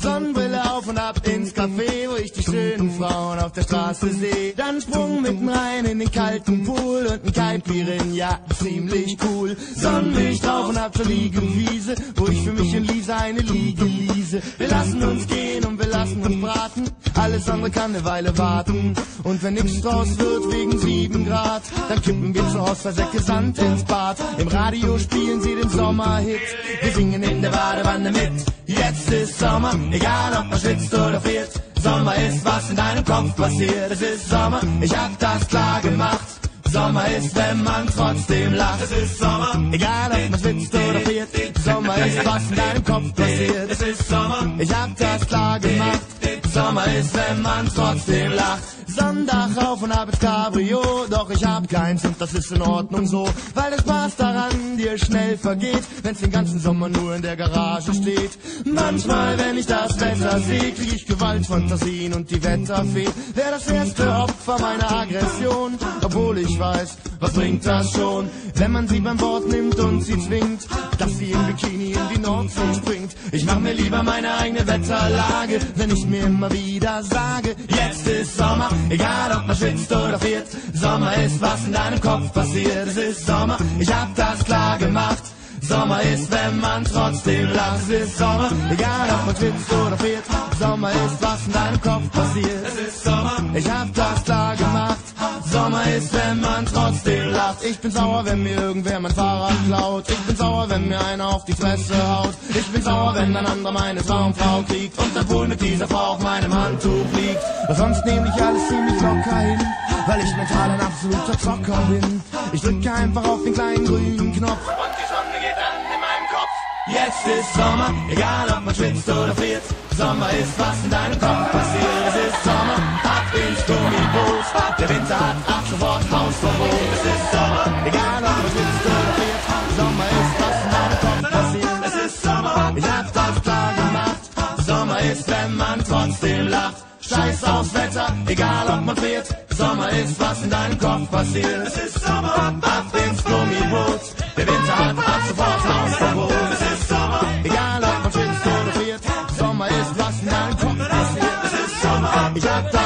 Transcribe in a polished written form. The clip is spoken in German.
Sonnenbrille auf und ab ins Café, wo ich die schönen Frauen auf der Straße sehe. Dann Sprung mitten rein in den kalten Pool und ein Caipirin, ja, ziemlich cool. Sonnenlicht auf und ab zur Liegewiese, wo ich für mich und Lisa eine Liege liese. Wir lassen uns gehen und wir lassen uns braten, alles andere kann eine Weile warten. Und wenn nix draus wird wegen 7 Grad, dann kippen wir zu Hause Säcke Sand ins Bad. Im Radio spielen sie den Sommerhit, wir singen in der Badewanne mit. Jetzt ist Sommer, egal ob man schwitzt oder friert. Sommer ist, was in deinem Kopf passiert. Es ist Sommer, ich hab das klar gemacht. Sommer ist, wenn man trotzdem lacht. Es ist Sommer, egal ob man schwitzt oder friert. Sommer ist, was in deinem Kopf passiert. Es ist Sommer, ich hab das klar gemacht. Sommer ist, wenn man trotzdem lacht. Sonntag auf und ab ins Cabrio, doch ich hab keins und das ist in Ordnung so, weil der Spaß daran dir schnell vergeht, wenn's den ganzen Sommer nur in der Garage steht. Manchmal, wenn ich das Wetter seh, krieg ich Gewaltfantasien und die Wetterfee wär das erste Opfer meiner Aggression, obwohl ich weiß, was bringt das schon, wenn man sie beim Wort nimmt und sie zwingt, dass sie im Bikini in die Nordsee springt. Ich mach mir lieber meine eigene Wetterlage, wenn ich mir immer wieder sage, jetzt ist Sommer, egal ob man schwitzt oder friert. Sommer ist, was in deinem Kopf passiert. Es ist Sommer, ich hab das klar gemacht. Sommer ist, wenn man trotzdem lacht. Es ist Sommer, egal ob man schwitzt oder friert. Sommer ist, was in deinem Kopf passiert. Es ist Sommer, ich hab das klar gemacht. Sommer ist, wenn man trotzdem lacht. Ich bin sauer, wenn mir irgendwer mein Fahrrad klaut. Ich bin sauer, wenn mir einer auf die Fresse haut. Ich bin sauer, wenn ein anderer meine Traumfrau kriegt und dann wohl mit dieser Frau auf meinem Handtuch liegt. Sonst nehme ich alles ziemlich locker hin, weil ich mental ein absoluter Zocker bin. Ich drücke einfach auf den kleinen grünen Knopf und die Sonne geht an in meinem Kopf. Jetzt ist Sommer, egal ob man schwitzt oder friert. Sommer ist, was in deinem Kopf passiert. Es ist Sommer, ab ins Gummiboot. Der Winter hat ab sofort Hausverbot. Es ist Sommer, egal ob man schwitzt oder friert. Sommer ist, was in deinem Kopf passiert. Es ist Sommer, ich hab das klar gemacht. Sommer ist, wenn man trotzdem lacht. Scheiß aufs Wetter, egal ob man friert. Sommer ist, was in deinem Kopf passiert. Es ist Sommer, ab ins Gummiboot. Der Winter hat ab sofort Hausverbot. Es ist Sommer, egal ob man schwitzt oder friert. Sommer ist, was in deinem Kopf passiert. Es ist Sommer, ich hab das